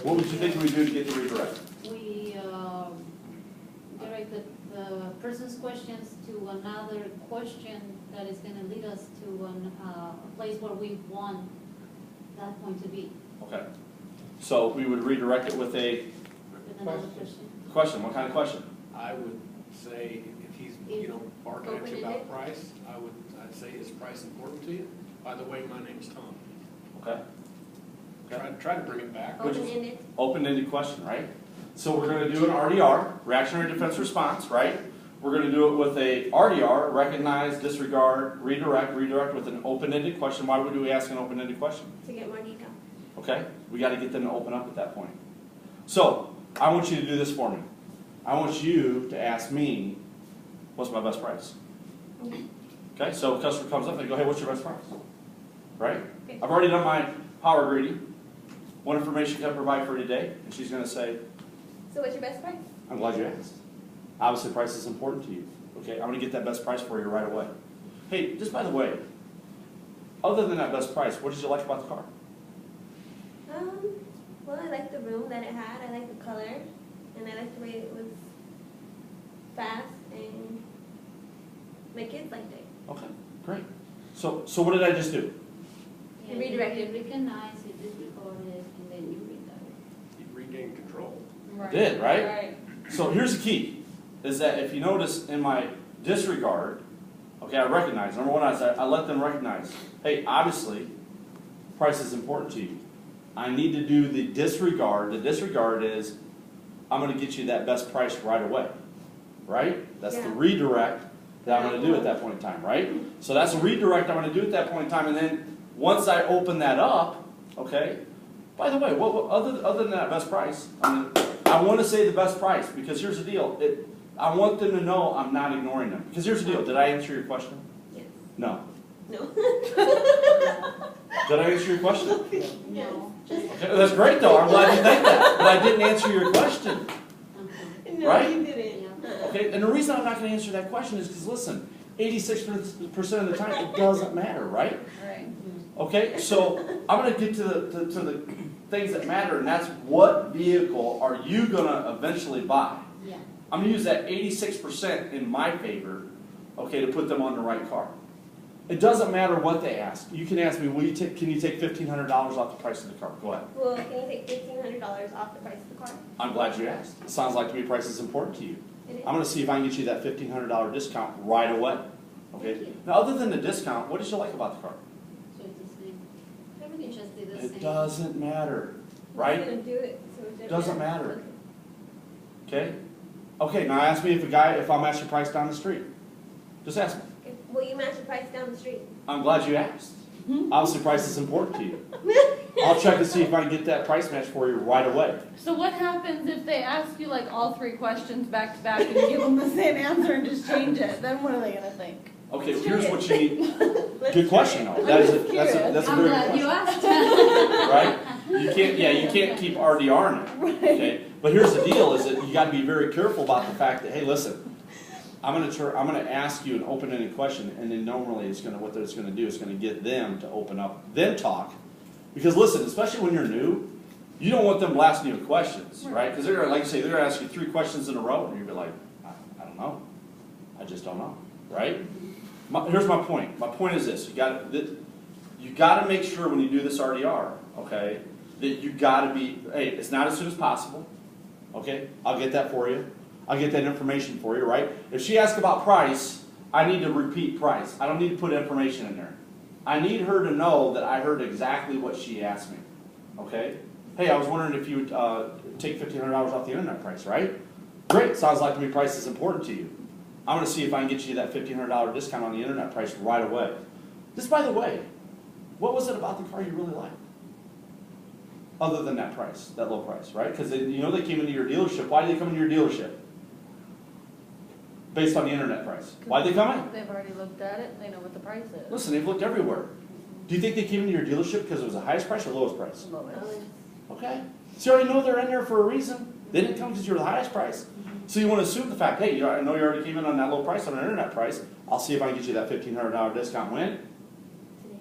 What would you think we do to get the redirect? We direct the person's questions to another question that is gonna lead us to a place where we want that point to be, Okay. So we would redirect it with a with another question. question. What kind of question? I would say if he's, barking at you about price, I'd say, is price important to you? By the way, my name's Tom. Okay. Try to bring it back. Open-ended. Open-ended question, right? So we're going to do an RDR, reactionary defense response, right? We're going to do it with a RDR, recognize, disregard, redirect with an open-ended question. Why would we ask an open-ended question? To get more detail. Okay? We got to get them to open up at that point. So I want you to do this for me. I want you to ask me, what's my best price? Okay, so a customer comes up and they go, hey, what's your best price? Right? Okay. I've already done my power greeting. What information can I provide for today? And she's going to say, So what's your best price? I'm glad you asked. Obviously, price is important to you. Okay, I'm going to get that best price for you right away. Hey, just by the way, other than that best price, what did you like about the car? Well, I like the room that it had. I like the color, and I like the way it was fast, and my kids liked it. Okay, great. So what did I just do? You redirected. You recognize, you disregard it, and then you redirect. You regain control. Did, right? So here's the key, is that if you notice in my disregard, okay, I recognize. Number one, I let them recognize, hey, obviously, price is important to you. I need to do the disregard. The disregard is, I'm going to get you that best price right away, right? That's the Yeah. redirect that I'm going to do at that point in time, right? So that's a redirect I'm going to do at that point in time, and then once I open that up, okay, by the way, what other than that best price, I want to say the best price, because here's the deal. I want them to know I'm not ignoring them. Because here's the deal. Did I answer your question? Yes. No. No. Did I answer your question? No. Okay, that's great though. I'm glad you think that. But I didn't answer your question. No, Right? you didn't. Yeah. Okay, and the reason I'm not going to answer that question is because, listen, 86% of the time it doesn't matter, right? Right. Okay, so I'm going to get to the things that matter, and that's what vehicle are you going to eventually buy? Yeah. I'm going to use that 86% in my favor, okay, to put them on the right car. It doesn't matter what they ask. You can ask me, can you take $1,500 off the price of the car? Go ahead. Well, can you take $1,500 off the price of the car? I'm glad you asked. It sounds like to me price is important to you. It is. I'm going to see if I can get you that $1,500 discount right away. Okay. Thank you. Now, other than the discount, what did you like about the car? So it's the same. Everything just did the same. It doesn't matter, I'm right? gonna do it, so it doesn't Doesn't matter. Okay. Okay. Okay. Now ask me if I'll match the price down the street. Just ask me. Okay. Will you match the price down the street? I'm glad you asked. Obviously, price is important to you. I'll check to see if I can get that price match for you right away. So what happens if they ask you like all three questions back to back and you give them the same answer and just change it? Then what are they gonna think? Okay. Here's what you need. Let's Good try question, it. though. That's a I'm very good glad question. you asked. Right? You can't keep RDRing it. Okay? But here's the deal: is that you got to be very careful about the fact that, hey, listen, I'm going to ask you an open-ended question, and then normally what it's going to do is going to get them to open up, then talk. Because listen, especially when you're new, you don't want them blasting you with questions, right? Because they're like you say, they're going to ask you 3 questions in a row, and you'll be like, I don't know, I just don't know, right? Here's my point. My point is this: you got to make sure when you do this RDR, okay, that you got to be, hey, it's not as soon as possible, okay? I'll get that for you. I'll get that information for you, right? If she asks about price, I need to repeat price. I don't need to put information in there. I need her to know that I heard exactly what she asked me, okay? Hey, I was wondering if you would take $1,500 off the internet price, right? Great, sounds like to me price is important to you. I'm going to see if I can get you that $1,500 discount on the internet price right away. Just by the way, what was it about the car you really liked? Other than that price, that low price, right? Because they came into your dealership. Why did they come into your dealership? Based on the internet price. Why did they come in? They've already looked at it. They know what the price is. Listen, they've looked everywhere. Do you think they came into your dealership because it was the highest price or lowest price? Lowest. Okay. So you already know they're in there for a reason. They didn't come because you're the highest price. So you want to assume the fact, hey, I know you already came in on that low price on an internet price. I'll see if I can get you that $1,500 discount. When? Today.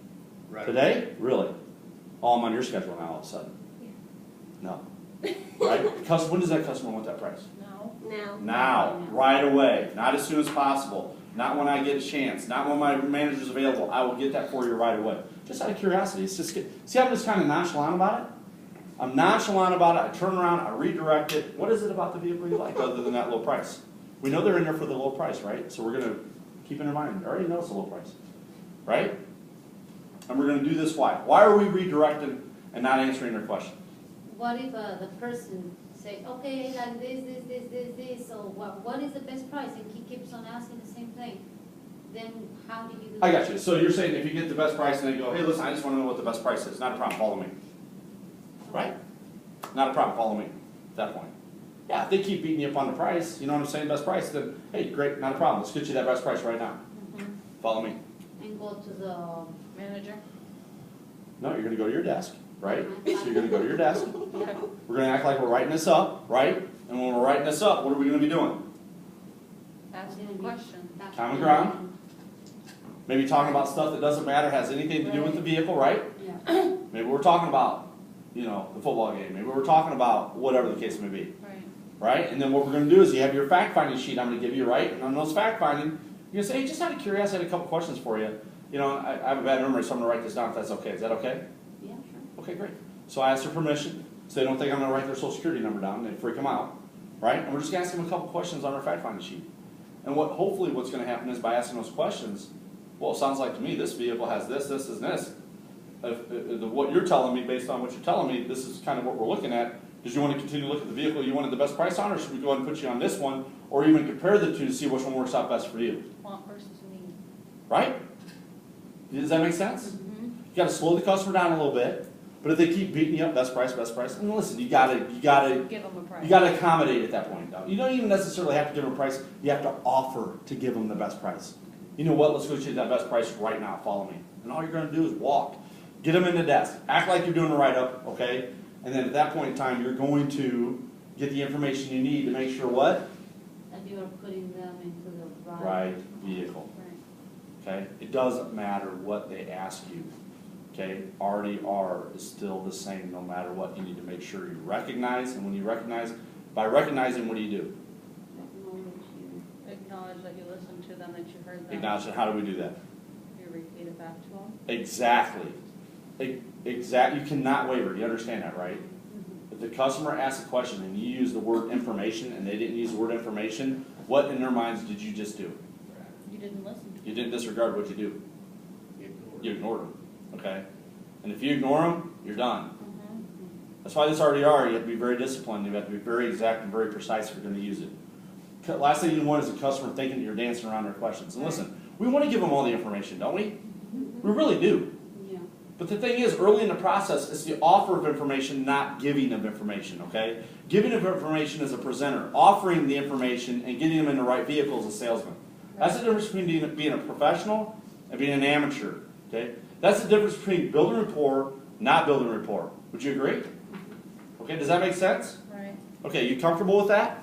Right. Today? Really? Oh, I'm on your schedule now all of a sudden. Yeah. No. right? Because when does that customer want that price? No. Now. Now, right away, not as soon as possible, not when I get a chance, not when my manager's available. I will get that for you right away. Just out of curiosity, it's just see, I'm just kind of nonchalant about it. I'm nonchalant about it. I turn around, I redirect it. What is it about the vehicle you like other than that low price? We know they're in there for the low price, right? So we're going to keep it in mind. I already know it's a low price, right? And we're going to do this why? Why are we redirecting and not answering their question? What if the person say, okay, like this, so what is the best price? And he keeps on asking the same thing. Then how do you do that? I got you. So you're saying if you get the best price and they go, hey, listen, I just want to know what the best price is. Not a problem. Follow me. Right? Not a problem. Follow me at that point. Yeah, if they keep beating you up on the price, you know what I'm saying, best price, then, hey, great, not a problem. Let's get you that best price right now. Mhm. Follow me. And go to the Manager? No, you're going to go to your desk, right? So you're going to go to your desk. Okay. We're going to act like we're writing this up, right? And when we're writing this up, what are we going to be doing? Asking a question. Common ground. Maybe talking about stuff that doesn't matter, has anything to do with the vehicle, right? Yeah. Maybe we're talking about, you know, the football game. Maybe we're talking about whatever the case may be, Right. right? And then what we're going to do is you have your fact-finding sheet I'm going to give you, right? And on those fact-finding, you're going to say, hey, just out of curiosity, I had a couple questions for you. You know, I have a bad memory, so I'm going to write this down if that's okay. Is that okay? Yeah, sure. Okay, great. So I ask their permission, so they don't think I'm going to write their social security number down, they freak them out, right? And we're just going to ask them a couple questions on our fact-finding sheet. And hopefully what's going to happen is by asking those questions, well, it sounds like to me this vehicle has this, this, and this. What you're telling me, based on what you're telling me, this is kind of what we're looking at. Did you want to continue to look at the vehicle you wanted the best price on, or should we go ahead and put you on this one, or even compare the two to see which one works out best for you? Want versus need. Right? Does that make sense? Mm-hmm. You got to slow the customer down a little bit, but if they keep beating you up, best price, and listen, you gotta Give them a price. You got to accommodate at that point. You don't even necessarily have to give them a price. You have to offer to give them the best price. You know what? Let's go get you that best price right now. Follow me. And all you're going to do is walk. Get them in the desk. Act like you're doing a write-up, okay? And then at that point in time, you're going to get the information you need to make sure what? That you are putting them into the Right vehicle. Right. Okay? It doesn't matter what they ask you. Okay? RDR is still the same no matter what. You need to make sure you recognize, and when you recognize, by recognizing, what do? Acknowledge that you listened to them, that you heard them. Acknowledge it. How do we do that? You repeat it back to them. Exactly. Exactly. You cannot waver. You understand that, right? If the customer asks a question and you use the word information and they didn't use the word information, what in their minds did you just do? You didn't listen. You didn't disregard what you do. Ignored. You ignored them. Okay? And if you ignore them, you're done. Mm-hmm. That's why this RDR, you have to be very disciplined. You have to be very exact and very precise if you're going to use it. Last thing you want is a customer thinking that you're dancing around their questions. And listen, we want to give them all the information, don't we? We really do. Yeah. But the thing is, early in the process, it's the offer of information, not giving of information, okay? Giving of information is a presenter. Offering the information and getting them in the right vehicle is a salesman. That's the difference between being a professional and being an amateur, okay? That's the difference between building rapport, not building rapport. Would you agree? Okay, does that make sense? Right. Okay, you comfortable with that?